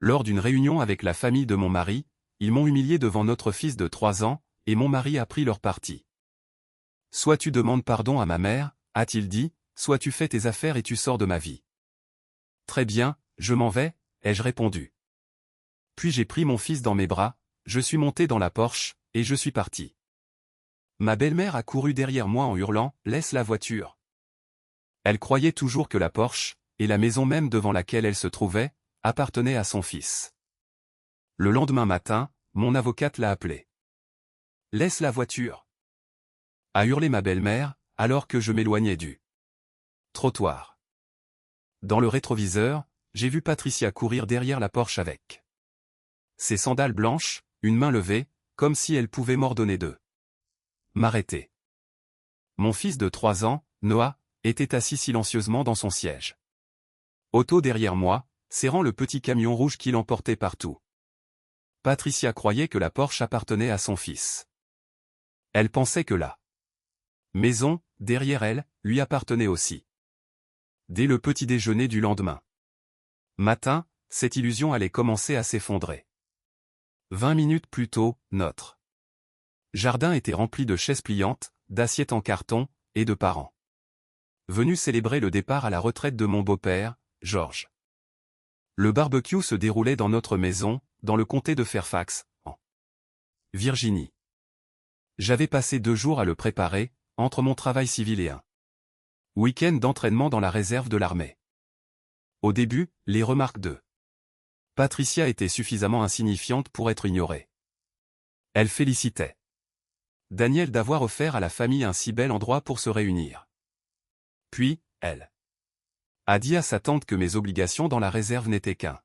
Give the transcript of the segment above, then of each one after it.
Lors d'une réunion avec la famille de mon mari, ils m'ont humilié devant notre fils de 3 ans, et mon mari a pris leur parti. Soit tu demandes pardon à ma mère, a-t-il dit, soit tu fais tes affaires et tu sors de ma vie. Très bien, je m'en vais, ai-je répondu. Puis j'ai pris mon fils dans mes bras, je suis monté dans la Porsche, et je suis parti. Ma belle-mère a couru derrière moi en hurlant « Laisse la voiture !» Elle croyait toujours que la Porsche, et la maison même devant laquelle elle se trouvait, appartenaient à son fils. Le lendemain matin, mon avocate l'a appelé. « Laisse la voiture !» a hurlé ma belle-mère, alors que je m'éloignais du trottoir. Dans le rétroviseur, j'ai vu Patricia courir derrière la Porsche avec ses sandales blanches, une main levée, comme si elle pouvait m'ordonner de m'arrêter. Mon fils de 3 ans, Noah, était assis silencieusement dans son siège auto derrière moi, serrant le petit camion rouge qui l'emportait partout. Patricia croyait que la Porsche appartenait à son fils. Elle pensait que la maison, derrière elle, lui appartenait aussi. Dès le petit déjeuner du lendemain matin, cette illusion allait commencer à s'effondrer. 20 minutes plus tôt, notre jardin était rempli de chaises pliantes, d'assiettes en carton, et de parents venus célébrer le départ à la retraite de mon beau-père, George. Le barbecue se déroulait dans notre maison, dans le comté de Fairfax, en Virginie. J'avais passé 2 jours à le préparer, entre mon travail civil et un week-end d'entraînement dans la réserve de l'armée. Au début, les remarques de Patricia étaient suffisamment insignifiantes pour être ignorées. Elle félicitait Daniel d'avoir offert à la famille un si bel endroit pour se réunir. Puis, elle a dit à sa tante que mes obligations dans la réserve n'étaient qu'un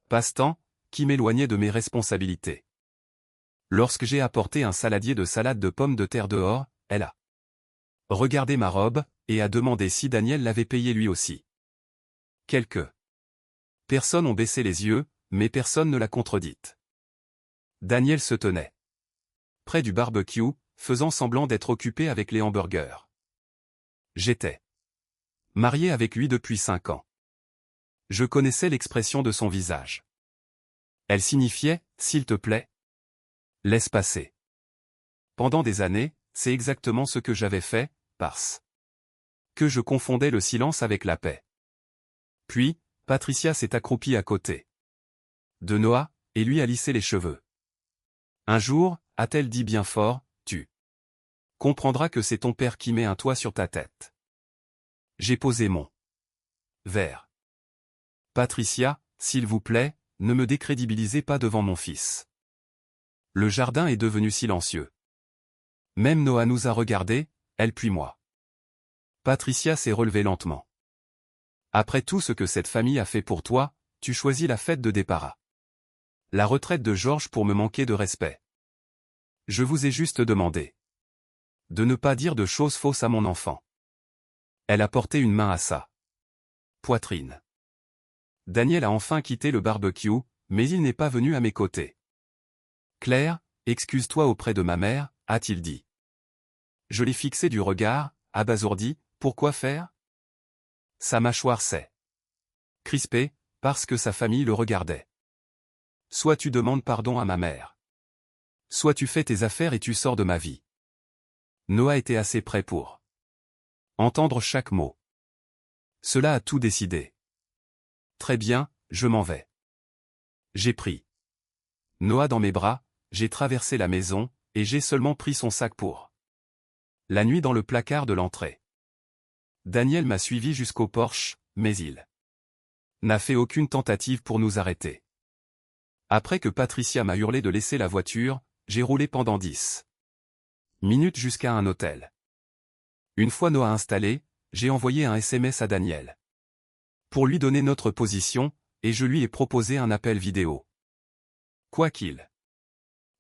passe-temps, qui m'éloignait de mes responsabilités. Lorsque j'ai apporté un saladier de salade de pommes de terre dehors, elle a regardé ma robe, et a demandé si Daniel l'avait payé lui aussi. Quelques personnes ont baissé les yeux, mais personne ne l'a contredite. Daniel se tenait près du barbecue, faisant semblant d'être occupé avec les hamburgers. J'étais marié avec lui depuis 5 ans. Je connaissais l'expression de son visage. Elle signifiait « S'il te plaît, laisse passer ». Pendant des années, c'est exactement ce que j'avais fait, parce que je confondais le silence avec la paix. Puis, Patricia s'est accroupie à côté de Noah, et lui a lissé les cheveux. Un jour, a-t-elle dit bien fort, tu comprendras que c'est ton père qui met un toit sur ta tête. J'ai posé mon verre. Patricia, s'il vous plaît, ne me décrédibilisez pas devant mon fils. Le jardin est devenu silencieux. Même Noah nous a regardés, elle puis moi. Patricia s'est relevée lentement. Après tout ce que cette famille a fait pour toi, tu choisis la fête de départ. La retraite de George pour me manquer de respect. Je vous ai juste demandé de ne pas dire de choses fausses à mon enfant. Elle a porté une main à sa poitrine. Daniel a enfin quitté le barbecue, mais il n'est pas venu à mes côtés. Claire, excuse-toi auprès de ma mère, a-t-il dit. Je l'ai fixé du regard, abasourdi, pourquoi faire? Sa mâchoire s'est crispée, parce que sa famille le regardait. Soit tu demandes pardon à ma mère. Soit tu fais tes affaires et tu sors de ma vie. Noah était assez près pour entendre chaque mot. Cela a tout décidé. Très bien, je m'en vais. J'ai pris Noah dans mes bras, j'ai traversé la maison, et j'ai seulement pris son sac pour la nuit dans le placard de l'entrée. Daniel m'a suivi jusqu'au porche, mais il n'a fait aucune tentative pour nous arrêter. Après que Patricia m'a hurlé de laisser la voiture, j'ai roulé pendant 10 minutes jusqu'à un hôtel. Une fois Noah installé, j'ai envoyé un SMS à Daniel pour lui donner notre position, et je lui ai proposé un appel vidéo. Quoi qu'il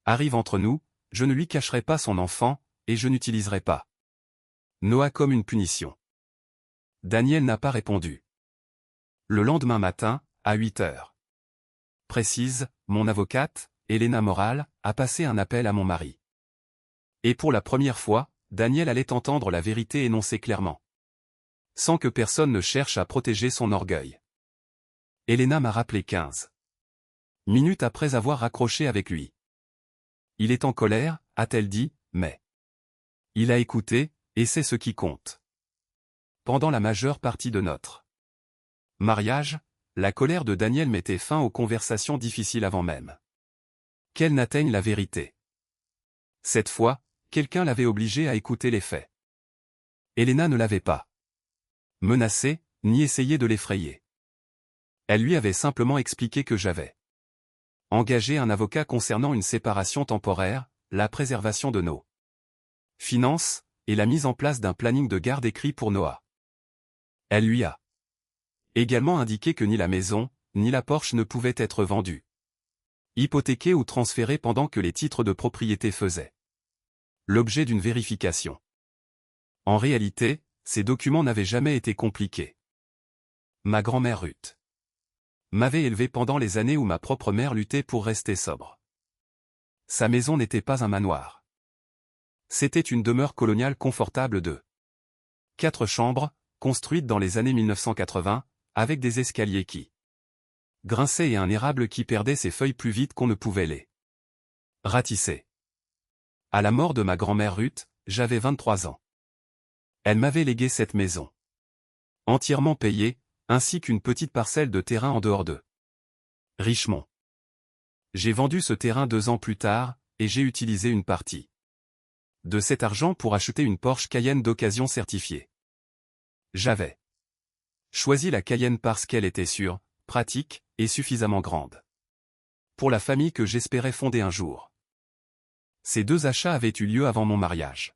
arrive entre nous, je ne lui cacherai pas son enfant, et je n'utiliserai pas Noah comme une punition. Daniel n'a pas répondu. Le lendemain matin, à 8 heures précise, mon avocate, Elena Moral, a passé un appel à mon mari. Et pour la première fois, Daniel allait entendre la vérité énoncée clairement. Sans que personne ne cherche à protéger son orgueil. Elena m'a rappelé 15 minutes après avoir raccroché avec lui. Il est en colère, a-t-elle dit, mais il a écouté, et c'est ce qui compte. Pendant la majeure partie de notre mariage, la colère de Daniel mettait fin aux conversations difficiles avant même qu'elle n'atteigne la vérité. Cette fois, quelqu'un l'avait obligée à écouter les faits. Elena ne l'avait pas menacé, ni essayé de l'effrayer. Elle lui avait simplement expliqué que j'avais engagé un avocat concernant une séparation temporaire, la préservation de nos finances, et la mise en place d'un planning de garde écrit pour Noah. Elle lui a également indiqué que ni la maison, ni la Porsche ne pouvaient être vendus, hypothéqués ou transférés pendant que les titres de propriété faisaient l'objet d'une vérification. En réalité, ces documents n'avaient jamais été compliqués. Ma grand-mère Ruth m'avait élevé pendant les années où ma propre mère luttait pour rester sobre. Sa maison n'était pas un manoir. C'était une demeure coloniale confortable de 4 chambres, construite dans les années 1980, avec des escaliers qui grinçaient et un érable qui perdait ses feuilles plus vite qu'on ne pouvait les ratisser. À la mort de ma grand-mère Ruth, j'avais 23 ans. Elle m'avait légué cette maison, entièrement payée, ainsi qu'une petite parcelle de terrain en dehors de Richmond. J'ai vendu ce terrain 2 ans plus tard, et j'ai utilisé une partie de cet argent pour acheter une Porsche Cayenne d'occasion certifiée. J'avais choisi la Cayenne parce qu'elle était sûre, pratique, et suffisamment grande pour la famille que j'espérais fonder un jour. Ces 2 achats avaient eu lieu avant mon mariage.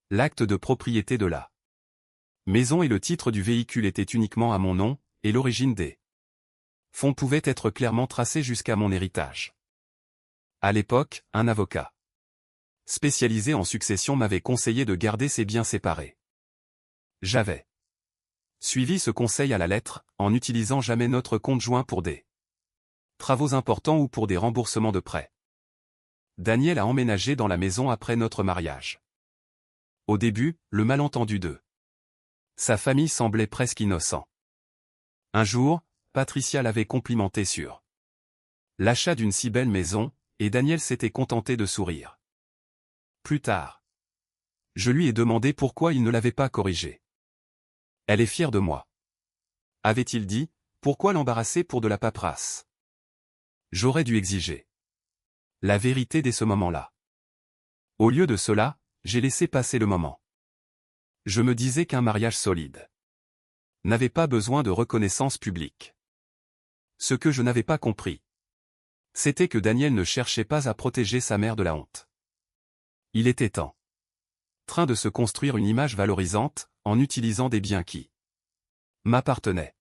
L'acte de propriété de la maison et le titre du véhicule étaient uniquement à mon nom, et l'origine des fonds pouvait être clairement tracée jusqu'à mon héritage. À l'époque, un avocat spécialisé en succession m'avait conseillé de garder ces biens séparés. J'avais suivi ce conseil à la lettre, en n'utilisant jamais notre compte joint pour des travaux importants ou pour des remboursements de prêts. Daniel a emménagé dans la maison après notre mariage. Au début, le malentendu de sa famille semblait presque innocent. Un jour, Patricia l'avait complimenté sur l'achat d'une si belle maison, et Daniel s'était contenté de sourire. Plus tard, je lui ai demandé pourquoi il ne l'avait pas corrigé. Elle est fière de moi, avait-il dit, pourquoi l'embarrasser pour de la paperasse? J'aurais dû exiger la vérité dès ce moment-là. Au lieu de cela, j'ai laissé passer le moment. Je me disais qu'un mariage solide n'avait pas besoin de reconnaissance publique. Ce que je n'avais pas compris, c'était que Daniel ne cherchait pas à protéger sa mère de la honte. Il était en train de se construire une image valorisante, en utilisant des biens qui m'appartenaient.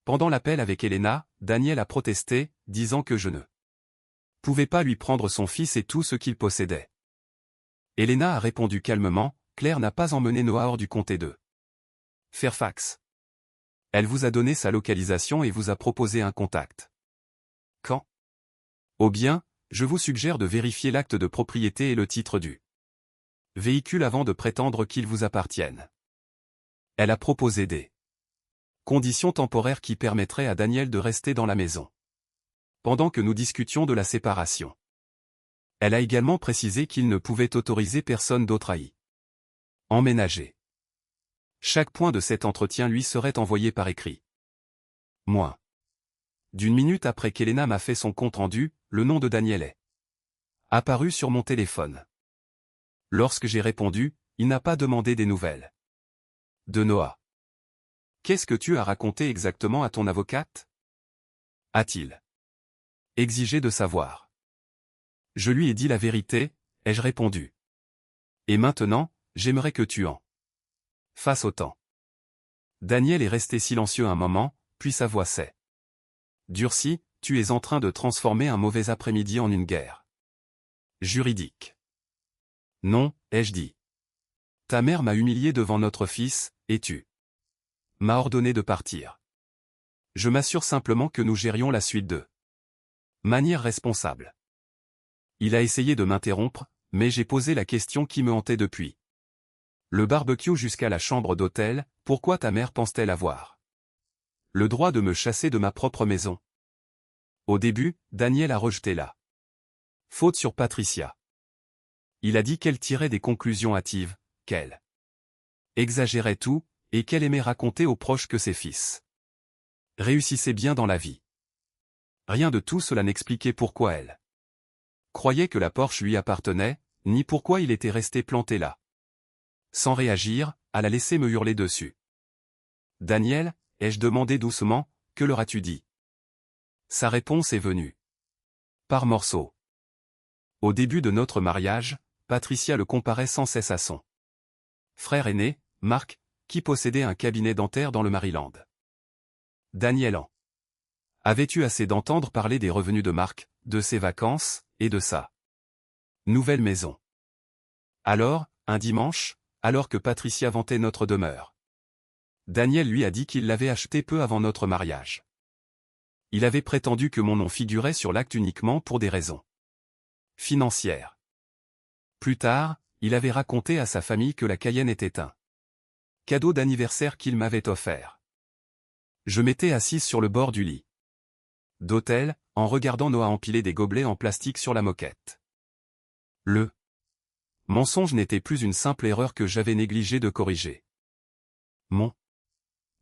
Pendant l'appel avec Elena, Daniel a protesté, disant que je ne pouvais pas lui prendre son fils et tout ce qu'il possédait. Elena a répondu calmement, Claire n'a pas emmené Noah hors du comté de Fairfax. Elle vous a donné sa localisation et vous a proposé un contact. Quand? Oh bien, je vous suggère de vérifier l'acte de propriété et le titre du véhicule avant de prétendre qu'ils vous appartiennent. Elle a proposé des conditions temporaires qui permettraient à Daniel de rester dans la maison pendant que nous discutions de la séparation. Elle a également précisé qu'il ne pouvait autoriser personne d'autre à y emménager. Chaque point de cet entretien lui serait envoyé par écrit. Moins d'une minute après qu'Elena m'a fait son compte-rendu, le nom de Daniel est apparu sur mon téléphone. Lorsque j'ai répondu, il n'a pas demandé des nouvelles de Noah. Qu'est-ce que tu as raconté exactement à ton avocate? A-t-il exigé de savoir. Je lui ai dit la vérité, ai-je répondu. Et maintenant, j'aimerais que tu en fasses autant. Daniel est resté silencieux un moment, puis sa voix s'est durcie, tu es en train de transformer un mauvais après-midi en une guerre juridique. Non, ai-je dit. Ta mère m'a humilié devant notre fils, et tu m'as ordonné de partir. Je m'assure simplement que nous gérions la suite de manière responsable. Il a essayé de m'interrompre, mais j'ai posé la question qui me hantait depuis le barbecue jusqu'à la chambre d'hôtel, pourquoi ta mère pense-t-elle avoir le droit de me chasser de ma propre maison? Au début, Daniel a rejeté la faute sur Patricia. Il a dit qu'elle tirait des conclusions hâtives, qu'elle exagérait tout, et qu'elle aimait raconter aux proches que ses fils réussissaient bien dans la vie. Rien de tout cela n'expliquait pourquoi elle croyait que la Porsche lui appartenait, ni pourquoi il était resté planté là. Sans réagir, elle a laissé me hurler dessus. Daniel, ai-je demandé doucement, que leur as-tu dit? Sa réponse est venue par morceaux. Au début de notre mariage, Patricia le comparait sans cesse à son frère aîné, Marc, qui possédait un cabinet dentaire dans le Maryland. Daniel en avait-tu assez d'entendre parler des revenus de Marc, de ses vacances, et de sa nouvelle maison. Alors, un dimanche, alors que Patricia vantait notre demeure, Daniel lui a dit qu'il l'avait achetée peu avant notre mariage. Il avait prétendu que mon nom figurait sur l'acte uniquement pour des raisons financières. Plus tard, il avait raconté à sa famille que la Cayenne était un cadeau d'anniversaire qu'il m'avait offert. Je m'étais assise sur le bord du lit d'hôtel, en regardant Noah empiler des gobelets en plastique sur la moquette. Le mensonge n'était plus une simple erreur que j'avais négligé de corriger. Mon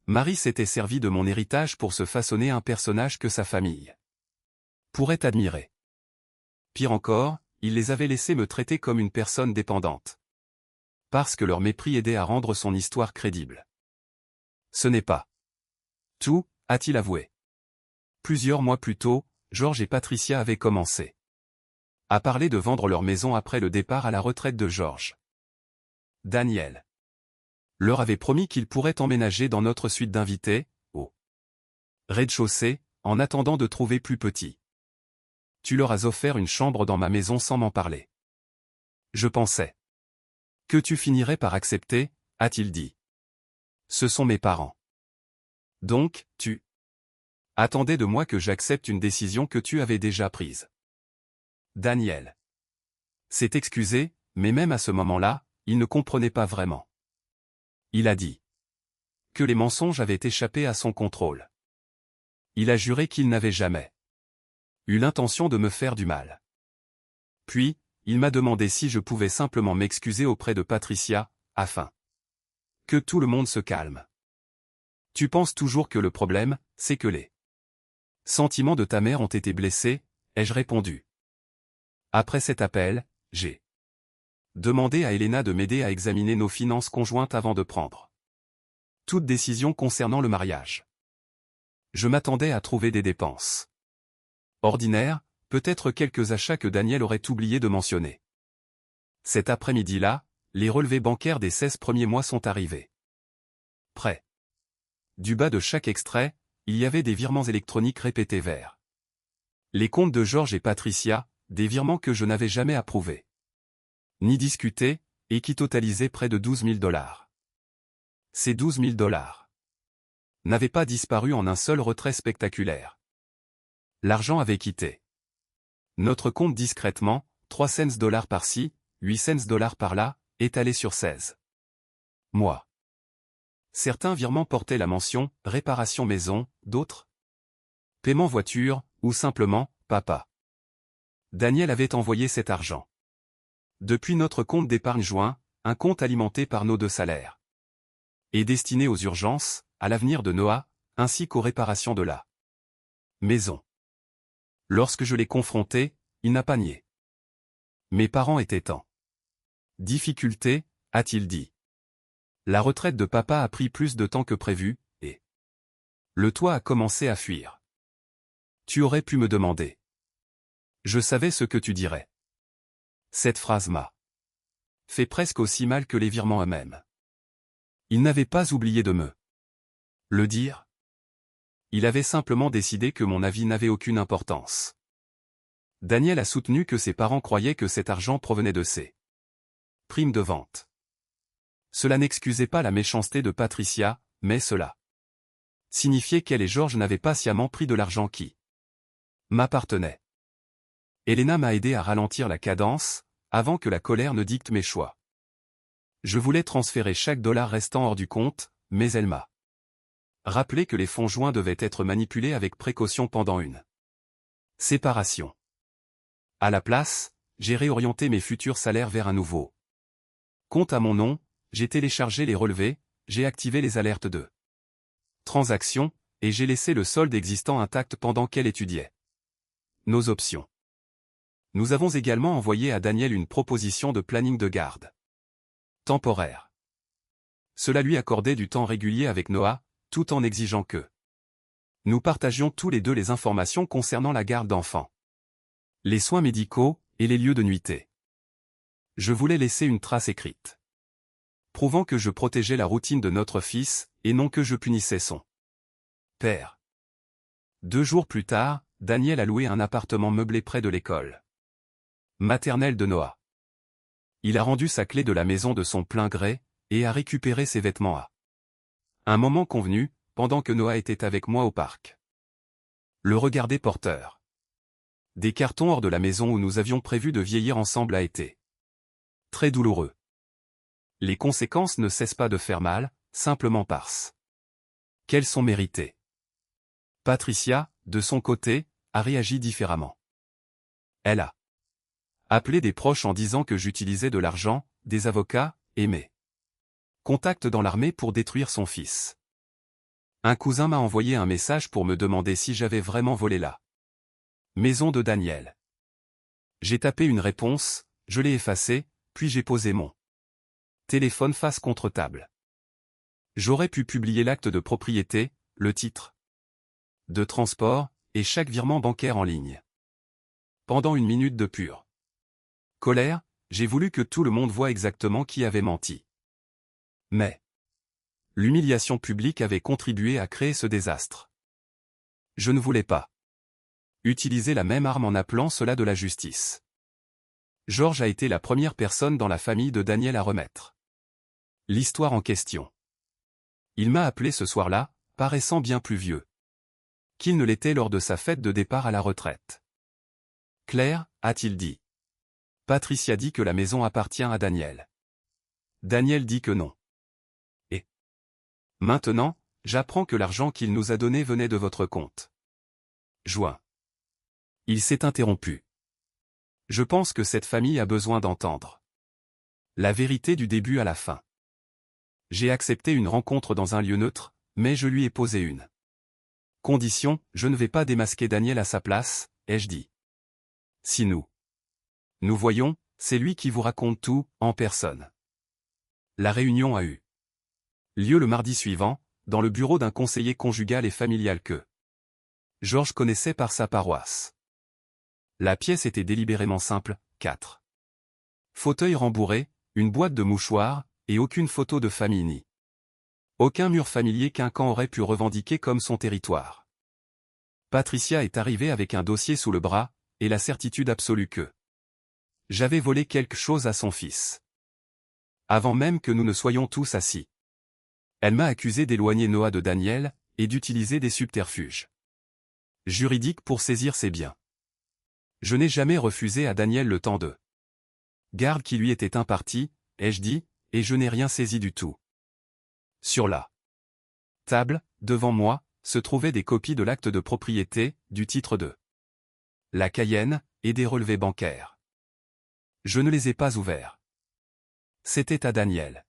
mari s'était servi de mon héritage pour se façonner un personnage que sa famille pourrait admirer. Pire encore, il les avait laissés me traiter comme une personne dépendante. Parce que leur mépris aidait à rendre son histoire crédible. Ce n'est pas tout, a-t-il avoué. Plusieurs mois plus tôt, Georges et Patricia avaient commencé à parler de vendre leur maison après le départ à la retraite de Georges. Daniel leur avait promis qu'il pourrait emménager dans notre suite d'invités, au rez-de-chaussée, en attendant de trouver plus petit. Tu leur as offert une chambre dans ma maison sans m'en parler. Je pensais que tu finirais par accepter, a-t-il dit. Ce sont mes parents. Donc, tu attendais de moi que j'accepte une décision que tu avais déjà prise. Daniel s'est excusé, mais même à ce moment-là, il ne comprenait pas vraiment. Il a dit que les mensonges avaient échappé à son contrôle. Il a juré qu'il n'avait jamais eu l'intention de me faire du mal. Puis, il m'a demandé si je pouvais simplement m'excuser auprès de Patricia, afin que tout le monde se calme. Tu penses toujours que le problème, c'est que les sentiments de ta mère ont été blessés, ai-je répondu. Après cet appel, j'ai demandé à Elena de m'aider à examiner nos finances conjointes avant de prendre toute décision concernant le mariage. Je m'attendais à trouver des dépenses ordinaires, peut-être quelques achats que Daniel aurait oublié de mentionner. Cet après-midi-là, les relevés bancaires des 16 premiers mois sont arrivés. Près du bas de chaque extrait, il y avait des virements électroniques répétés vers les comptes de Georges et Patricia, des virements que je n'avais jamais approuvés ni discutés, et qui totalisaient près de 12 000 $. Ces 12 000 $ n'avaient pas disparu en un seul retrait spectaculaire. L'argent avait quitté notre compte discrètement, 3 cents par-ci, 8 cents par-là, étalés sur 16 mois. Certains virements portaient la mention « réparation maison », d'autres « paiement voiture » ou simplement « papa ». Daniel avait envoyé cet argent depuis notre compte d'épargne joint, un compte alimenté par nos 2 salaires, et destiné aux urgences, à l'avenir de Noah, ainsi qu'aux réparations de la maison. Lorsque je l'ai confronté, il n'a pas nié. Mes parents étaient en difficulté, a-t-il dit. La retraite de papa a pris plus de temps que prévu, et le toit a commencé à fuir. Tu aurais pu me demander. Je savais ce que tu dirais. Cette phrase m'a fait presque aussi mal que les virements eux-mêmes. Il n'avait pas oublié de me le dire. Il avait simplement décidé que mon avis n'avait aucune importance. Daniel a soutenu que ses parents croyaient que cet argent provenait de ses primes de vente. Cela n'excusait pas la méchanceté de Patricia, mais cela signifiait qu'elle et Georges n'avaient pas sciemment pris de l'argent qui m'appartenait. Elena m'a aidé à ralentir la cadence, avant que la colère ne dicte mes choix. Je voulais transférer chaque dollar restant hors du compte, mais elle m'a rappelé que les fonds joints devaient être manipulés avec précaution pendant une Séparation. À la place, j'ai réorienté mes futurs salaires vers un nouveau compte à mon nom, j'ai téléchargé les relevés, j'ai activé les alertes de transaction, et j'ai laissé le solde existant intact pendant qu'elle étudiait nos options. Nous avons également envoyé à Daniel une proposition de planning de garde temporaire. Cela lui accordait du temps régulier avec Noah, tout en exigeant que nous partagions tous les deux les informations concernant la garde d'enfants, les soins médicaux et les lieux de nuitée. Je voulais laisser une trace écrite, prouvant que je protégeais la routine de notre fils, et non que je punissais son père. 2 jours plus tard, Daniel a loué un appartement meublé près de l'école maternelle de Noah. Il a rendu sa clé de la maison de son plein gré, et a récupéré ses vêtements à un moment convenu, pendant que Noah était avec moi au parc. Le regarder porteur des cartons hors de la maison où nous avions prévu de vieillir ensemble a été très douloureux. Les conséquences ne cessent pas de faire mal, simplement parce qu'elles sont méritées. Patricia, de son côté, a réagi différemment. Elle a appelé des proches en disant que j'utilisais de l'argent, des avocats, et mes contacts dans l'armée pour détruire son fils. Un cousin m'a envoyé un message pour me demander si j'avais vraiment volé la maison de Daniel. J'ai tapé une réponse, je l'ai effacée, puis j'ai posé mon téléphone face contre table. J'aurais pu publier l'acte de propriété, le titre de transport, et chaque virement bancaire en ligne. Pendant une minute de pure colère, j'ai voulu que tout le monde voie exactement qui avait menti. Mais l'humiliation publique avait contribué à créer ce désastre. Je ne voulais pas utiliser la même arme en appelant cela de la justice. Georges a été la première personne dans la famille de Daniel à remettre l'histoire en question. Il m'a appelé ce soir-là, paraissant bien plus vieux qu'il ne l'était lors de sa fête de départ à la retraite. Claire, a-t-il dit. Patricia dit que la maison appartient à Daniel. Daniel dit que non. Et maintenant, j'apprends que l'argent qu'il nous a donné venait de votre compte. Joint. Il s'est interrompu. Je pense que cette famille a besoin d'entendre la vérité du début à la fin. J'ai accepté une rencontre dans un lieu neutre, mais je lui ai posé une condition, je ne vais pas démasquer Daniel à sa place, ai-je dit. Si nous voyons, c'est lui qui vous raconte tout, en personne. La réunion a eu lieu le mardi suivant, dans le bureau d'un conseiller conjugal et familial que Georges connaissait par sa paroisse. La pièce était délibérément simple, 4 fauteuils rembourrés, une boîte de mouchoirs, et aucune photo de famille ni aucun mur familier qu'un camp aurait pu revendiquer comme son territoire. Patricia est arrivée avec un dossier sous le bras, et la certitude absolue que j'avais volé quelque chose à son fils. Avant même que nous ne soyons tous assis. Elle m'a accusé d'éloigner Noah de Daniel, et d'utiliser des subterfuges juridiques pour saisir ses biens. Je n'ai jamais refusé à Daniel le temps de garde qui lui était imparti, ai-je dit, et je n'ai rien saisi du tout. Sur la table, devant moi, se trouvaient des copies de l'acte de propriété, du titre de la Cayenne, et des relevés bancaires. Je ne les ai pas ouverts. C'était à Daniel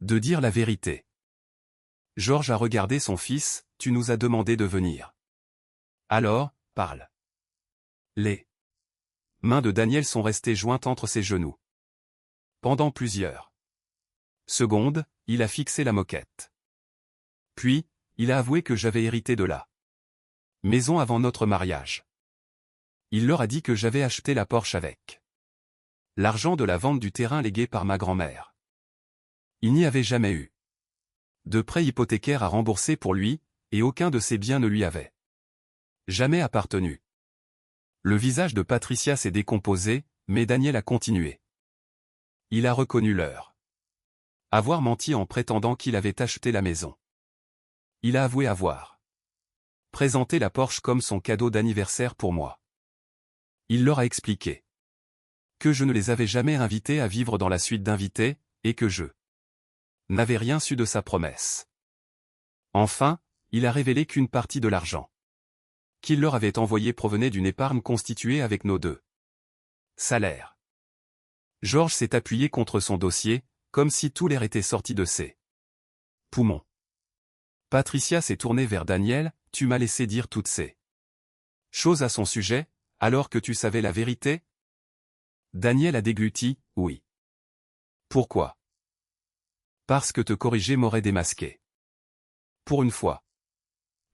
de dire la vérité. Georges a regardé son fils, tu nous as demandé de venir. Alors, parle. Les mains de Daniel sont restées jointes entre ses genoux. Pendant plusieurs secondes, il a fixé la moquette. Puis, il a avoué que j'avais hérité de la maison avant notre mariage. Il leur a dit que j'avais acheté la Porsche avec l'argent de la vente du terrain légué par ma grand-mère. Il n'y avait jamais eu de prêt hypothécaire à rembourser pour lui, et aucun de ses biens ne lui avait jamais appartenu. Le visage de Patricia s'est décomposé, mais Daniel a continué. Il a reconnu l'heure. Avoir menti en prétendant qu'il avait acheté la maison. Il a avoué avoir présenté la Porsche comme son cadeau d'anniversaire pour moi. Il leur a expliqué que je ne les avais jamais invités à vivre dans la suite d'invités, et que je n'avais rien su de sa promesse. Enfin, il a révélé qu'une partie de l'argent qu'il leur avait envoyé provenait d'une épargne constituée avec nos deux salaires. Georges s'est appuyé contre son dossier, comme si tout l'air était sorti de ses poumons. Patricia s'est tournée vers Daniel, tu m'as laissé dire toutes ces choses à son sujet, alors que tu savais la vérité? Daniel a dégluti, oui. Pourquoi? Parce que te corriger m'aurait démasqué. Pour une fois.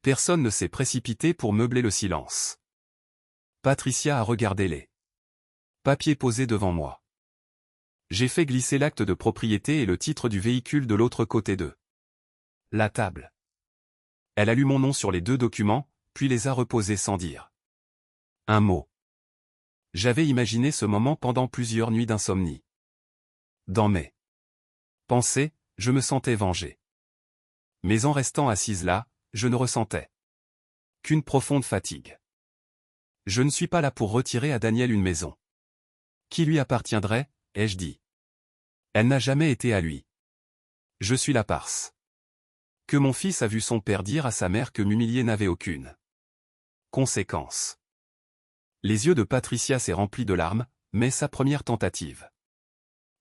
Personne ne s'est précipité pour meubler le silence. Patricia a regardé les papiers posés devant moi. J'ai fait glisser l'acte de propriété et le titre du véhicule de l'autre côté de la table. Elle a lu mon nom sur les deux documents, puis les a reposés sans dire un mot. J'avais imaginé ce moment pendant plusieurs nuits d'insomnie. Dans mes pensées, je me sentais vengé. Mais en restant assise là, je ne ressentais qu'une profonde fatigue. Je ne suis pas là pour retirer à Daniel une maison qui lui appartiendrait, ai-je dit. Elle n'a jamais été à lui. Je suis la parse que mon fils a vu son père dire à sa mère que m'humilier n'avait aucune conséquence. Les yeux de Patricia s'est remplis de larmes, mais sa première tentative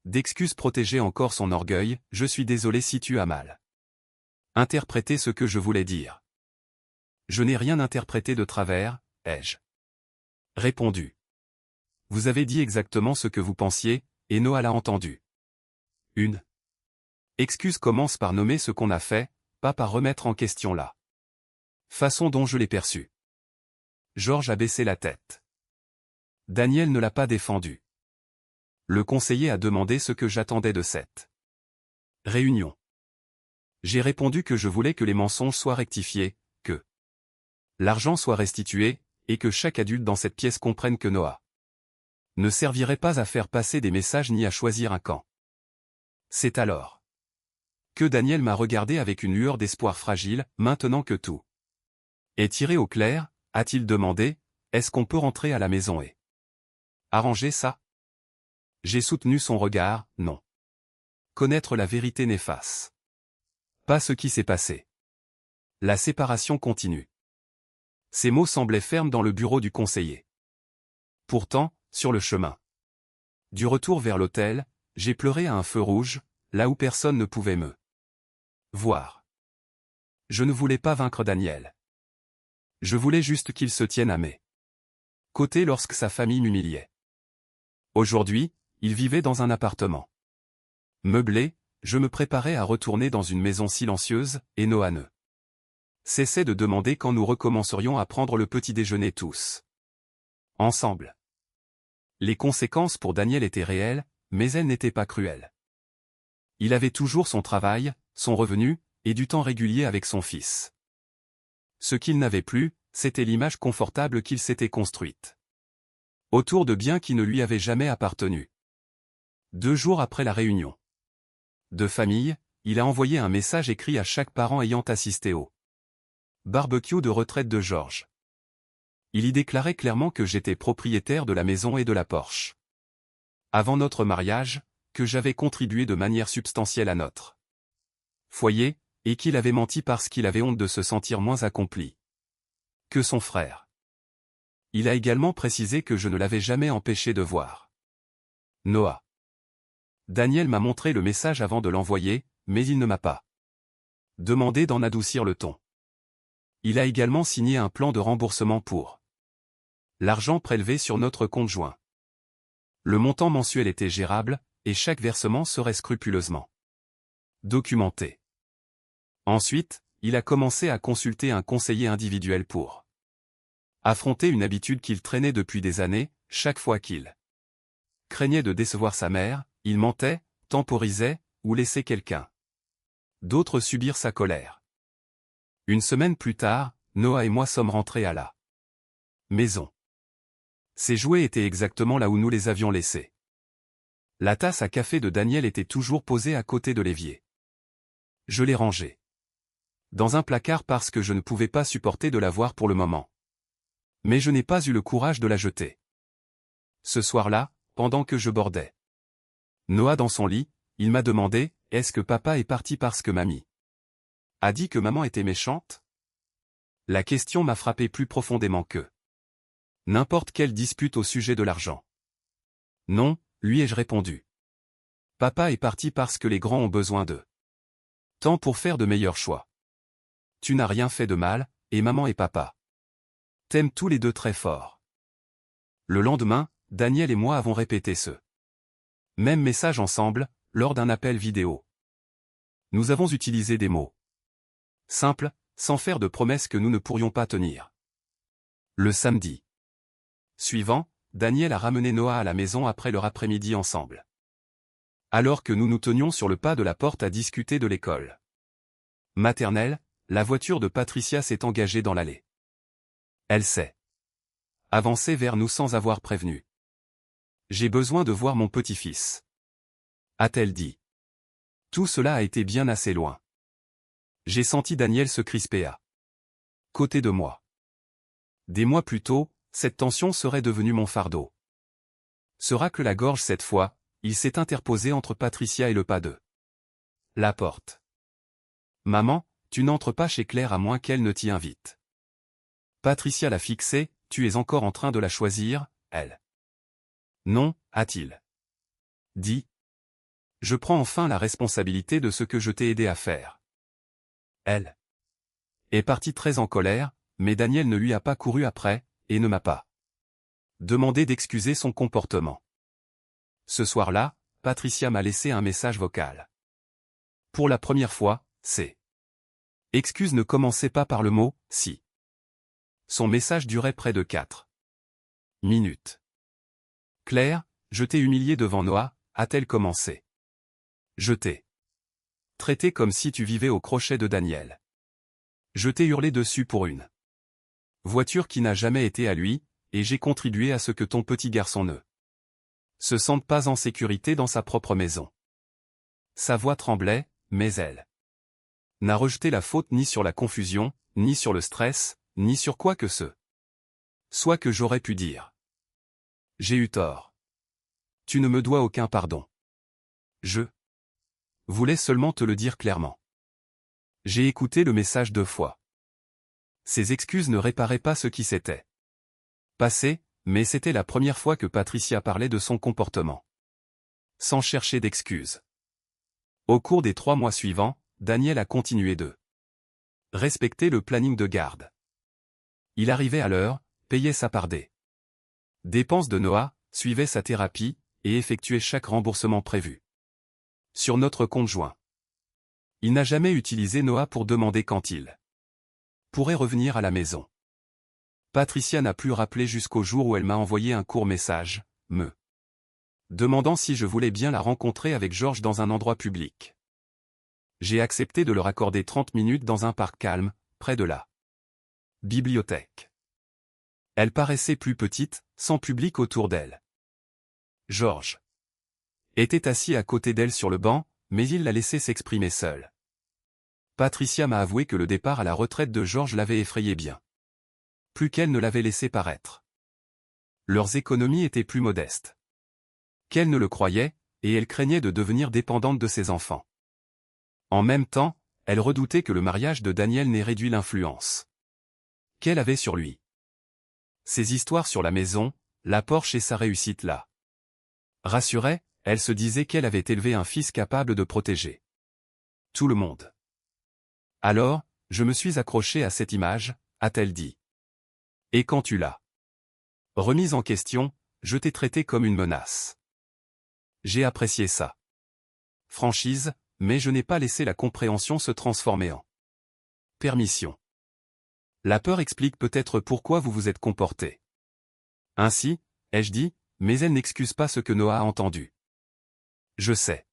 d'excuse protégeait encore son orgueil, je suis désolé si tu as mal interprété ce que je voulais dire. Je n'ai rien interprété de travers, ai-je répondu. Vous avez dit exactement ce que vous pensiez, et Noah l'a entendu. Une excuse commence par nommer ce qu'on a fait, pas par remettre en question la façon dont je l'ai perçu. Georges a baissé la tête. Daniel ne l'a pas défendu. Le conseiller a demandé ce que j'attendais de cette réunion. J'ai répondu que je voulais que les mensonges soient rectifiés, que l'argent soit restitué, et que chaque adulte dans cette pièce comprenne que Noah ne servirait pas à faire passer des messages ni à choisir un camp. C'est alors que Daniel m'a regardé avec une lueur d'espoir fragile, maintenant que tout est tiré au clair, a-t-il demandé, est-ce qu'on peut rentrer à la maison et arranger ça? J'ai soutenu son regard, non. Connaître la vérité n'efface pas ce qui s'est passé. La séparation continue. Ces mots semblaient fermes dans le bureau du conseiller. Pourtant, sur le chemin du retour vers l'hôtel, j'ai pleuré à un feu rouge, là où personne ne pouvait me voir. Je ne voulais pas vaincre Daniel. Je voulais juste qu'il se tienne à mes côtés lorsque sa famille m'humiliait. Aujourd'hui, il vivait dans un appartement meublé, je me préparais à retourner dans une maison silencieuse, et Noah ne cessait de demander quand nous recommencerions à prendre le petit déjeuner tous ensemble. Les conséquences pour Daniel étaient réelles, mais elles n'étaient pas cruelles. Il avait toujours son travail, son revenu, et du temps régulier avec son fils. Ce qu'il n'avait plus, c'était l'image confortable qu'il s'était construite autour de biens qui ne lui avaient jamais appartenu. 2 jours après la réunion de famille, il a envoyé un message écrit à chaque parent ayant assisté au barbecue de retraite de Georges. Il y déclarait clairement que j'étais propriétaire de la maison et de la Porsche avant notre mariage, que j'avais contribué de manière substantielle à notre foyer, et qu'il avait menti parce qu'il avait honte de se sentir moins accompli que son frère. Il a également précisé que je ne l'avais jamais empêché de voir Noah. Daniel m'a montré le message avant de l'envoyer, mais il ne m'a pas demandé d'en adoucir le ton. Il a également signé un plan de remboursement pour l'argent prélevé sur notre compte joint. Le montant mensuel était gérable, et chaque versement serait scrupuleusement documenté. Ensuite, il a commencé à consulter un conseiller individuel pour affronter une habitude qu'il traînait depuis des années, chaque fois qu'il craignait de décevoir sa mère, il mentait, temporisait, ou laissait quelqu'un d'autre subir sa colère. Une semaine plus tard, Noah et moi sommes rentrés à la maison. Ses jouets étaient exactement là où nous les avions laissés. La tasse à café de Daniel était toujours posée à côté de l'évier. Je l'ai rangée dans un placard parce que je ne pouvais pas supporter de la voir pour le moment. Mais je n'ai pas eu le courage de la jeter. Ce soir-là, pendant que je bordais Noah dans son lit, il m'a demandé, est-ce que papa est parti parce que mamie a dit que maman était méchante? La question m'a frappé plus profondément que n'importe quelle dispute au sujet de l'argent. Non, lui ai-je répondu. Papa est parti parce que les grands ont besoin d'eux. Tant pour faire de meilleurs choix. Tu n'as rien fait de mal, et maman et papa t'aiment tous les deux très fort. Le lendemain, Daniel et moi avons répété ce même message ensemble, lors d'un appel vidéo. Nous avons utilisé des mots simples, sans faire de promesses que nous ne pourrions pas tenir. Le samedi suivant, Daniel a ramené Noah à la maison après leur après-midi ensemble. Alors que nous nous tenions sur le pas de la porte à discuter de l'école maternelle, la voiture de Patricia s'est engagée dans l'allée. Elle s'est avancée vers nous sans avoir prévenu. « J'ai besoin de voir mon petit-fils. » a-t-elle dit. Tout cela a été bien assez loin. J'ai senti Daniel se crisper à côté de moi. Des mois plus tôt, cette tension serait devenue mon fardeau. Se racle la gorge cette fois, il s'est interposé entre Patricia et le pas de la porte. « Maman, tu n'entres pas chez Claire à moins qu'elle ne t'y invite. » Patricia l'a fixé, « Tu es encore en train de la choisir, elle. » Non, a-t-il dit. Je prends enfin la responsabilité de ce que je t'ai aidé à faire. Elle est partie très en colère, mais Daniel ne lui a pas couru après, et ne m'a pas demandé d'excuser son comportement. Ce soir-là, Patricia m'a laissé un message vocal. Pour la première fois, ses excuses ne commençaient pas par le mot « si ». Son message durait près de 4 minutes. Claire, je t'ai humilié devant Noah, a-t-elle commencé. Je t'ai traité comme si tu vivais au crochet de Daniel. Je t'ai hurlé dessus pour une voiture qui n'a jamais été à lui, et j'ai contribué à ce que ton petit garçon ne se sente pas en sécurité dans sa propre maison. Sa voix tremblait, mais elle n'a rejeté la faute ni sur la confusion, ni sur le stress, ni sur quoi que ce soit que j'aurais pu dire. J'ai eu tort. Tu ne me dois aucun pardon. Je voulais seulement te le dire clairement. J'ai écouté le message 2 fois. Ces excuses ne réparaient pas ce qui s'était passé, mais c'était la première fois que Patricia parlait de son comportement. Sans chercher d'excuses. Au cours des 3 mois suivants, Daniel a continué de respecter le planning de garde. Il arrivait à l'heure, payait sa part des dépenses de Noah, suivait sa thérapie, et effectuait chaque remboursement prévu sur notre compte joint. Il n'a jamais utilisé Noah pour demander quand il pourrait revenir à la maison. Patricia n'a plus rappelé jusqu'au jour où elle m'a envoyé un court message, me demandant si je voulais bien la rencontrer avec Georges dans un endroit public. J'ai accepté de leur accorder 30 minutes dans un parc calme, près de la bibliothèque. Elle paraissait plus petite, sans public autour d'elle. Georges était assis à côté d'elle sur le banc, mais il l'a laissé s'exprimer seule. Patricia m'a avoué que le départ à la retraite de Georges l'avait effrayée bien plus qu'elle ne l'avait laissé paraître. Leurs économies étaient plus modestes qu'elle ne le croyait, et elle craignait de devenir dépendante de ses enfants. En même temps, elle redoutait que le mariage de Daniel n'ait réduit l'influence qu'elle avait sur lui. Ses histoires sur la maison, la Porsche et sa réussite là rassuraient, elle se disait qu'elle avait élevé un fils capable de protéger tout le monde. Alors, je me suis accroché à cette image, a-t-elle dit. Et quand tu l'as remise en question, je t'ai traité comme une menace. J'ai apprécié ça. Franchise, mais je n'ai pas laissé la compréhension se transformer en permission. La peur explique peut-être pourquoi vous vous êtes comporté ainsi, ai-je dit, mais elle n'excuse pas ce que Noah a entendu. Je sais.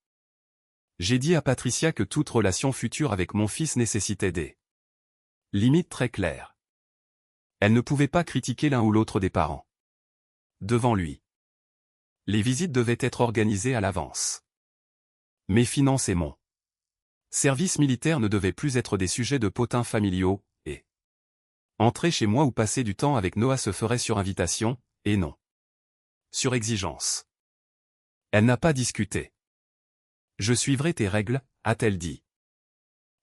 J'ai dit à Patricia que toute relation future avec mon fils nécessitait des limites très claires. Elle ne pouvait pas critiquer l'un ou l'autre des parents devant lui. Les visites devaient être organisées à l'avance. Mes finances et mon service militaire ne devaient plus être des sujets de potins familiaux, et entrer chez moi ou passer du temps avec Noah se ferait sur invitation, et non sur exigence. Elle n'a pas discuté. Je suivrai tes règles, a-t-elle dit.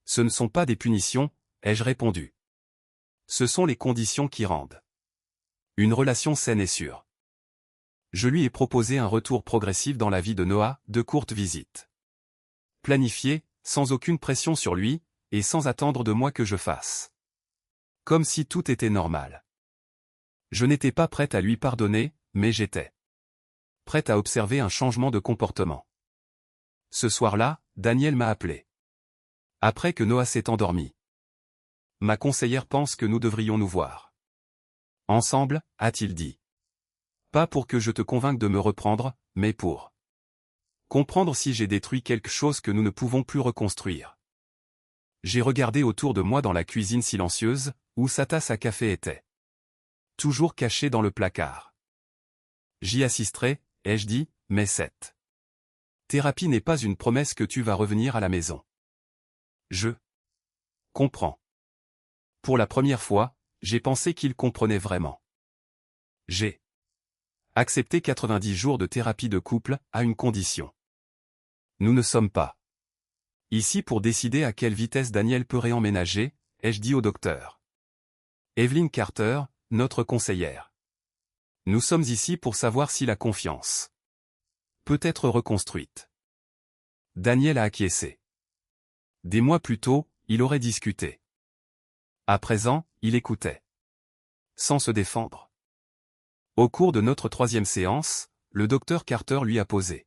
Ce ne sont pas des punitions, ai-je répondu. Ce sont les conditions qui rendent une relation saine et sûre. Je lui ai proposé un retour progressif dans la vie de Noah, de courtes visites. Planifiées, sans aucune pression sur lui, et sans attendre de moi que je fasse. Comme si tout était normal. Je n'étais pas prête à lui pardonner, mais j'étais prête à observer un changement de comportement. Ce soir-là, Daniel m'a appelé. Après que Noah s'est endormi. Ma conseillère pense que nous devrions nous voir. Ensemble, a-t-il dit. Pas pour que je te convainque de me reprendre, mais pour comprendre si j'ai détruit quelque chose que nous ne pouvons plus reconstruire. J'ai regardé autour de moi dans la cuisine silencieuse, où sa tasse à café était toujours cachée dans le placard. J'y assisterai, ai-je dit, mais cette thérapie n'est pas une promesse que tu vas revenir à la maison. Je comprends. Pour la première fois, j'ai pensé qu'il comprenait vraiment. J'ai accepté 90 jours de thérapie de couple, à une condition. Nous ne sommes pas ici pour décider à quelle vitesse Daniel peut réemménager, ai-je dit au docteur. Evelyn Carter, notre conseillère. Nous sommes ici pour savoir si la confiance peut être reconstruite. Daniel a acquiescé. Des mois plus tôt, il aurait discuté. À présent, il écoutait. Sans se défendre. Au cours de notre 3e séance, le docteur Carter lui a posé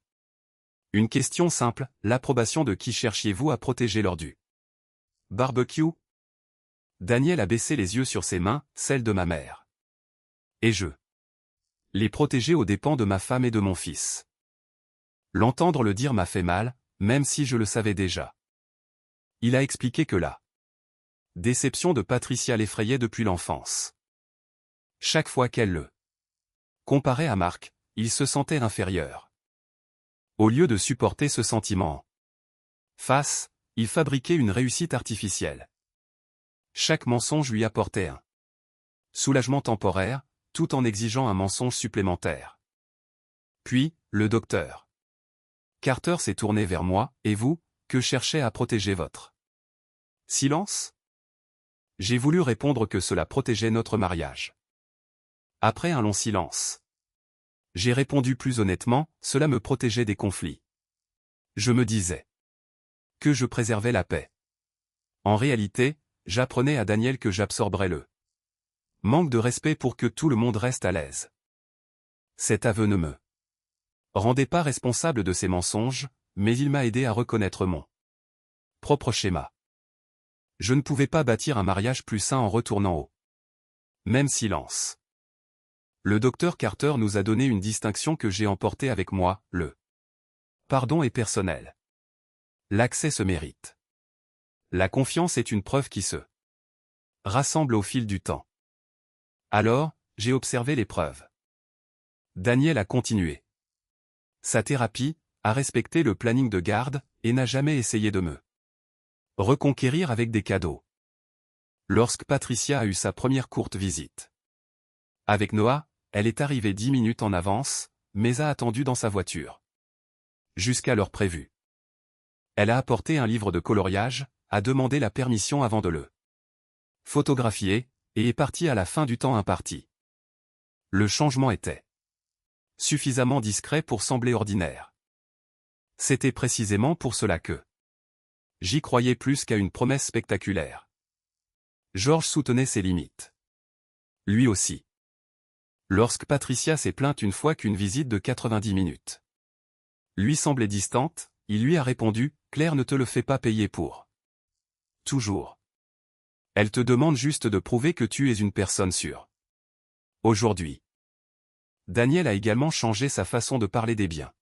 une question simple, l'approbation de qui cherchiez-vous à protéger lors du barbecue? Daniel a baissé les yeux sur ses mains, celles de ma mère. Et je les protéger aux dépens de ma femme et de mon fils. L'entendre le dire m'a fait mal, même si je le savais déjà. Il a expliqué que la déception de Patricia l'effrayait depuis l'enfance. Chaque fois qu'elle le comparait à Marc, il se sentait inférieur. Au lieu de supporter ce sentiment face, il fabriquait une réussite artificielle. Chaque mensonge lui apportait un soulagement temporaire, tout en exigeant un mensonge supplémentaire. Puis, le docteur Carter s'est tourné vers moi, et vous, que cherchez à protéger votre silence? J'ai voulu répondre que cela protégeait notre mariage. Après un long silence. J'ai répondu plus honnêtement, cela me protégeait des conflits. Je me disais que je préservais la paix. En réalité, j'apprenais à Daniel que j'absorberais le manque de respect pour que tout le monde reste à l'aise. Cet aveu ne me rendait pas responsable de ses mensonges, mais il m'a aidé à reconnaître mon propre schéma. Je ne pouvais pas bâtir un mariage plus sain en retournant au même silence. Le docteur Carter nous a donné une distinction que j'ai emportée avec moi, le pardon est personnel. L'accès se mérite. La confiance est une preuve qui se rassemble au fil du temps. Alors, j'ai observé les preuves. Daniel a continué sa thérapie, a respecté le planning de garde, et n'a jamais essayé de me reconquérir avec des cadeaux. Lorsque Patricia a eu sa première courte visite avec Noah, elle est arrivée 10 minutes en avance, mais a attendu dans sa voiture jusqu'à l'heure prévue. Elle a apporté un livre de coloriage, a demandé la permission avant de le photographier, et est partie à la fin du temps imparti. Le changement était suffisamment discret pour sembler ordinaire. C'était précisément pour cela que j'y croyais plus qu'à une promesse spectaculaire. George soutenait ses limites. Lui aussi. Lorsque Patricia s'est plainte une fois qu'une visite de 90 minutes lui semblait distante, il lui a répondu, « Claire ne te le fait pas payer pour toujours. Elle te demande juste de prouver que tu es une personne sûre. » Aujourd'hui. Daniel a également changé sa façon de parler des biens.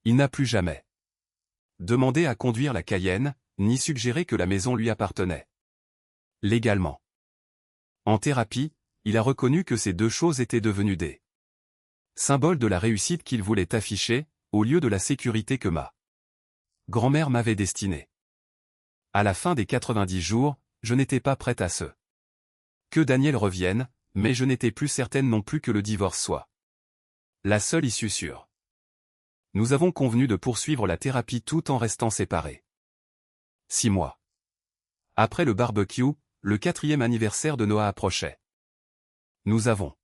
Il n'a plus jamais demandé à conduire la Cayenne, ni suggéré que la maison lui appartenait légalement. En thérapie, il a reconnu que ces deux choses étaient devenues des symboles de la réussite qu'il voulait afficher, au lieu de la sécurité que ma grand-mère m'avait destinée. À la fin des 90 jours, je n'étais pas prête à ce que Daniel revienne, mais je n'étais plus certaine non plus que le divorce soit la seule issue sûre. Nous avons convenu de poursuivre la thérapie tout en restant séparés. 6 mois. Après le barbecue, le 4e anniversaire de Noah approchait. Nous avons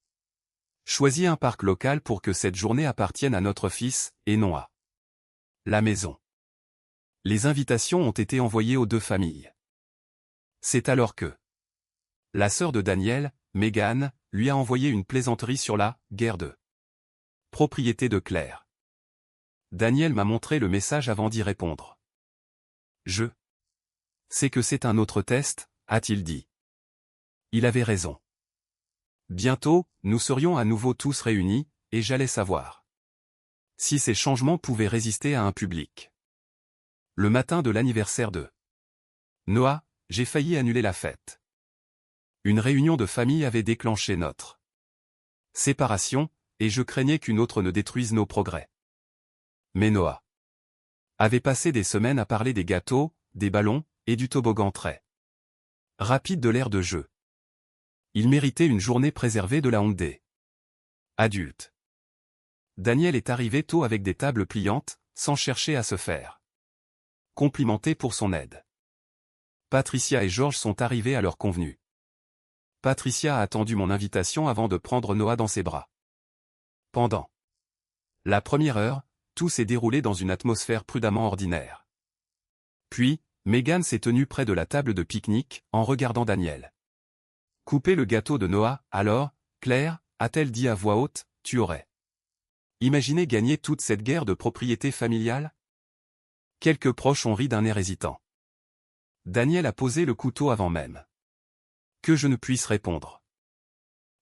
choisi un parc local pour que cette journée appartienne à notre fils, et non à la maison. Les invitations ont été envoyées aux deux familles. C'est alors que la sœur de Daniel, Megan, lui a envoyé une plaisanterie sur la guerre de propriété de Claire. Daniel m'a montré le message avant d'y répondre. Je sais que c'est un autre test, a-t-il dit. Il avait raison. Bientôt, nous serions à nouveau tous réunis, et j'allais savoir si ces changements pouvaient résister à un public. Le matin de l'anniversaire de Noah, j'ai failli annuler la fête. Une réunion de famille avait déclenché notre séparation, et je craignais qu'une autre ne détruise nos progrès. Mais Noah avait passé des semaines à parler des gâteaux, des ballons, et du toboggan très rapide de l'aire de jeu. Il méritait une journée préservée de la honte des adultes. Daniel est arrivé tôt avec des tables pliantes, sans chercher à se faire complimenter pour son aide. Patricia et George sont arrivés à leur convenu. Patricia a attendu mon invitation avant de prendre Noah dans ses bras. Pendant la première heure, tout s'est déroulé dans une atmosphère prudemment ordinaire. Puis, Megan s'est tenue près de la table de pique-nique, en regardant Daniel couper le gâteau de Noah. Alors, Claire, a-t-elle dit à voix haute, tu aurais imaginé gagner toute cette guerre de propriété familiale? Quelques proches ont ri d'un air hésitant. Daniel a posé le couteau avant même que je ne puisse répondre.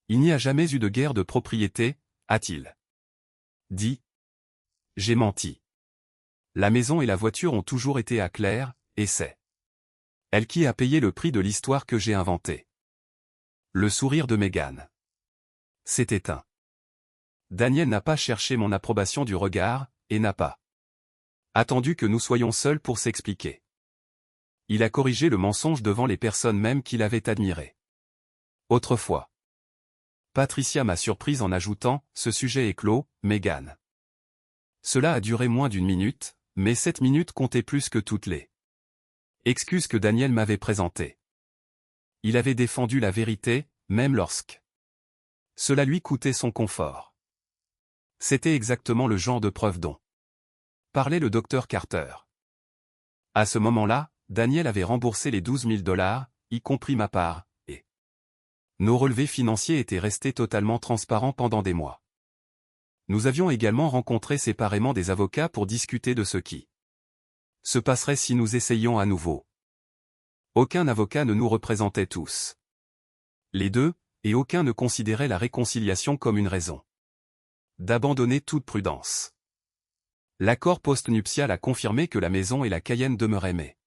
Il n'y a jamais eu de guerre de propriété, a-t-il dit. J'ai menti. La maison et la voiture ont toujours été à Claire, et c'est elle qui a payé le prix de l'histoire que j'ai inventée. Le sourire de Megan s'est éteint. Daniel n'a pas cherché mon approbation du regard, et n'a pas attendu que nous soyons seuls pour s'expliquer. Il a corrigé le mensonge devant les personnes même qu'il avait admirées. Autrefois. Patricia m'a surprise en ajoutant, ce sujet est clos, Megan. Cela a duré moins d'une minute, mais 7 minutes comptaient plus que toutes les excuses que Daniel m'avait présentées. Il avait défendu la vérité, même lorsque cela lui coûtait son confort. C'était exactement le genre de preuve dont parlait le docteur Carter. À ce moment-là, Daniel avait remboursé les $12 000, y compris ma part, et nos relevés financiers étaient restés totalement transparents pendant des mois. Nous avions également rencontré séparément des avocats pour discuter de ce qui se passerait si nous essayions à nouveau. Aucun avocat ne nous représentait tous les deux, et aucun ne considérait la réconciliation comme une raison d'abandonner toute prudence. L'accord post-nuptial a confirmé que la maison et la Cayenne demeuraient mais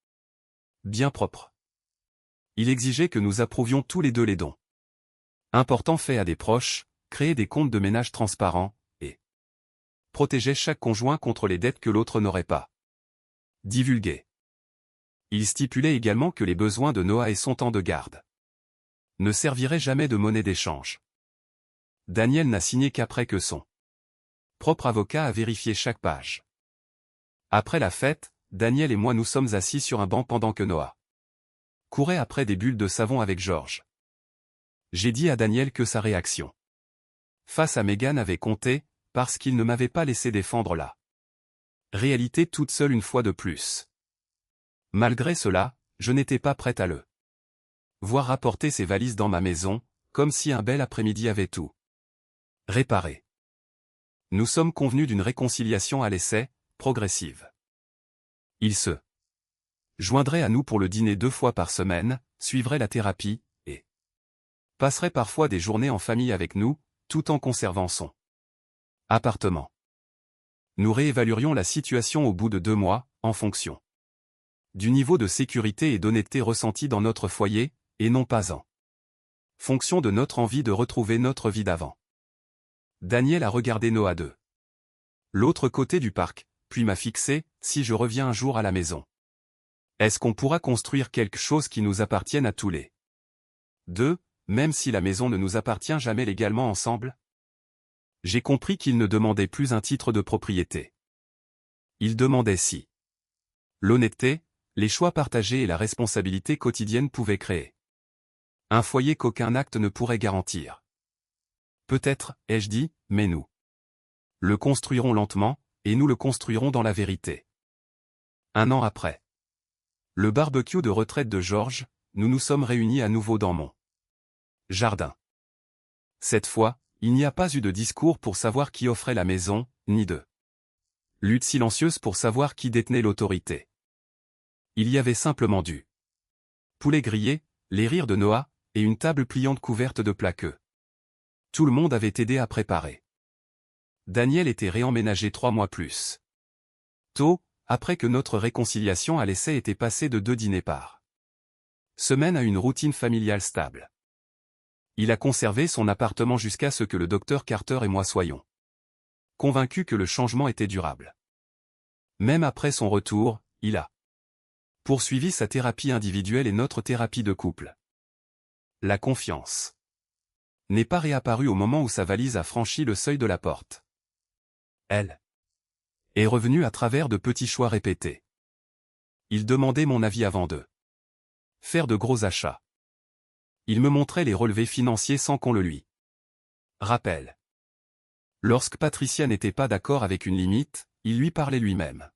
bien propres. Il exigeait que nous approuvions tous les deux les dons importants faits à des proches, créer des comptes de ménage transparents, et protégeait chaque conjoint contre les dettes que l'autre n'aurait pas divulguées. Il stipulait également que les besoins de Noah et son temps de garde ne serviraient jamais de monnaie d'échange. Daniel n'a signé qu'après que son propre avocat a vérifié chaque page. Après la fête, Daniel et moi nous sommes assis sur un banc pendant que Noah courait après des bulles de savon avec George. J'ai dit à Daniel que sa réaction face à Megan avait compté, parce qu'il ne m'avait pas laissé défendre la réalité toute seule une fois de plus. Malgré cela, je n'étais pas prête à le voir apporter ses valises dans ma maison, comme si un bel après-midi avait tout réparé. Nous sommes convenus d'une réconciliation à l'essai, progressive. Il se joindrait à nous pour le dîner 2 fois par semaine, suivrait la thérapie, et passerait parfois des journées en famille avec nous, tout en conservant son appartement. Nous réévaluerions la situation au bout de 2 mois, en fonction du niveau de sécurité et d'honnêteté ressenti dans notre foyer, et non pas en fonction de notre envie de retrouver notre vie d'avant. Daniel a regardé Noah de l'autre côté du parc, puis m'a fixé, si je reviens un jour à la maison. Est-ce qu'on pourra construire quelque chose qui nous appartienne à tous les deux, même si la maison ne nous appartient jamais légalement ensemble? J'ai compris qu'il ne demandait plus un titre de propriété. Il demandait si l'honnêteté, les choix partagés et la responsabilité quotidienne pouvaient créer Un foyer qu'aucun acte ne pourrait garantir. Peut-être, ai-je dit, mais nous le construirons lentement, et nous le construirons dans la vérité. 1 an après. Le barbecue de retraite de Georges, nous nous sommes réunis à nouveau dans mon jardin. Cette fois, il n'y a pas eu de discours pour savoir qui offrait la maison, ni de lutte silencieuse pour savoir qui détenait l'autorité. Il y avait simplement du poulet grillé, les rires de Noah, et une table pliante couverte de plats que tout le monde avait aidé à préparer. Daniel était réemménagé 3 mois plus tôt, après que notre réconciliation à l'essai était passée de 2 dîners par semaine à une routine familiale stable. Il a conservé son appartement jusqu'à ce que le docteur Carter et moi soyons convaincus que le changement était durable. Même après son retour, il a poursuivi sa thérapie individuelle et notre thérapie de couple. La confiance n'est pas réapparue au moment où sa valise a franchi le seuil de la porte. Elle est revenue à travers de petits choix répétés. Il demandait mon avis avant de faire de gros achats. Il me montrait les relevés financiers sans qu'on le lui rappelle. Lorsque Patricia n'était pas d'accord avec une limite, il lui parlait lui-même.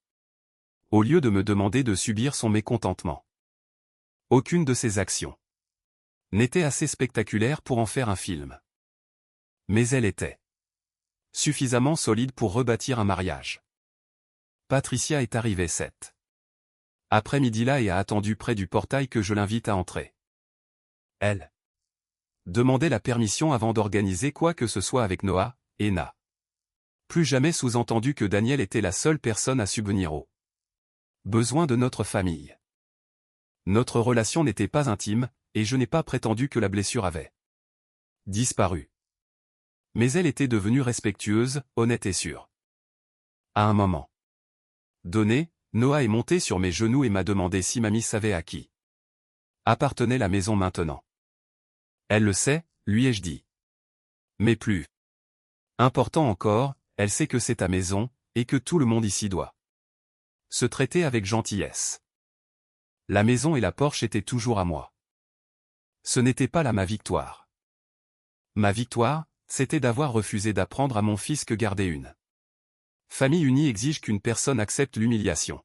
Au lieu de me demander de subir son mécontentement. Aucune de ses actions n'était assez spectaculaire pour en faire un film. Mais elle était suffisamment solide pour rebâtir un mariage. Patricia est arrivée cet après-midi-là et a attendu près du portail que je l'invite à entrer. Elle demandait la permission avant d'organiser quoi que ce soit avec Noah, et n'a plus jamais sous-entendu que Daniel était la seule personne à subvenir aux besoins de notre famille. Notre relation n'était pas intime, et je n'ai pas prétendu que la blessure avait disparu. Mais elle était devenue respectueuse, honnête et sûre. À un moment donné, Noah est monté sur mes genoux et m'a demandé si mamie savait à qui appartenait la maison maintenant. Elle le sait, lui ai-je dit. Mais plus important encore, elle sait que c'est ta maison, et que tout le monde ici doit se traiter avec gentillesse. La maison et la Porsche étaient toujours à moi. Ce n'était pas là ma victoire. Ma victoire, c'était d'avoir refusé d'apprendre à mon fils que garder une famille unie exige qu'une personne accepte l'humiliation.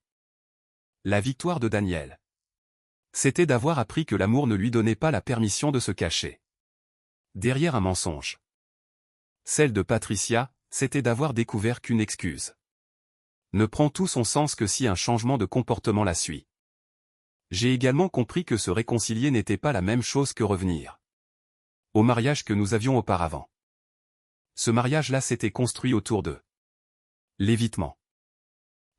La victoire de Daniel, c'était d'avoir appris que l'amour ne lui donnait pas la permission de se cacher derrière un mensonge. Celle de Patricia, c'était d'avoir découvert qu'une excuse ne prend tout son sens que si un changement de comportement la suit. J'ai également compris que se réconcilier n'était pas la même chose que revenir au mariage que nous avions auparavant. Ce mariage-là s'était construit autour de l'évitement.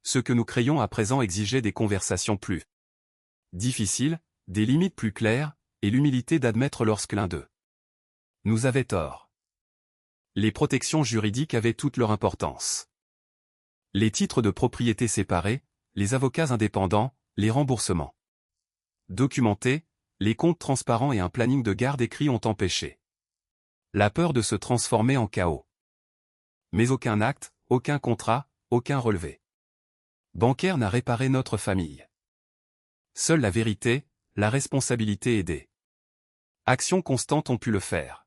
Ce que nous créions à présent exigeait des conversations plus difficiles, des limites plus claires, et l'humilité d'admettre lorsque l'un d'eux nous avait tort. Les protections juridiques avaient toute leur importance. Les titres de propriété séparés, les avocats indépendants, les remboursements documentés, les comptes transparents et un planning de garde écrit ont empêché la peur de se transformer en chaos. Mais aucun acte, aucun contrat, aucun relevé bancaire n'a réparé notre famille. Seule la vérité, la responsabilité et des actions constantes ont pu le faire.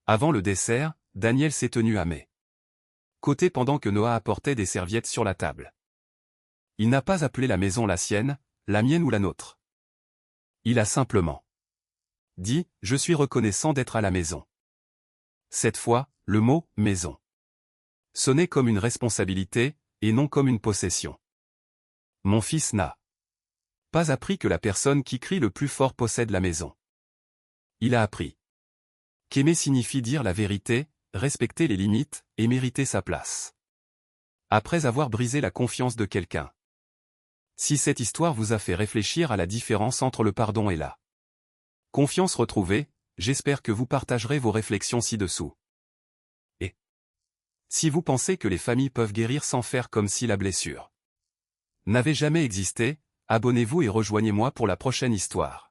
Avant le dessert, Daniel s'est tenu à mes côtés pendant que Noah apportait des serviettes sur la table. Il n'a pas appelé la maison la sienne, la mienne ou la nôtre. Il a simplement dit « Je suis reconnaissant d'être à la maison ». Cette fois, le mot « maison » sonnait comme une responsabilité, et non comme une possession. Mon fils n'a pas appris que la personne qui crie le plus fort possède la maison. Il a appris qu'aimer signifie dire la vérité, respecter les limites, et mériter sa place. Après avoir brisé la confiance de quelqu'un. Si cette histoire vous a fait réfléchir à la différence entre le pardon et la confiance retrouvée, j'espère que vous partagerez vos réflexions ci-dessous. Et si vous pensez que les familles peuvent guérir sans faire comme si la blessure n'avait jamais existé, abonnez-vous et rejoignez-moi pour la prochaine histoire.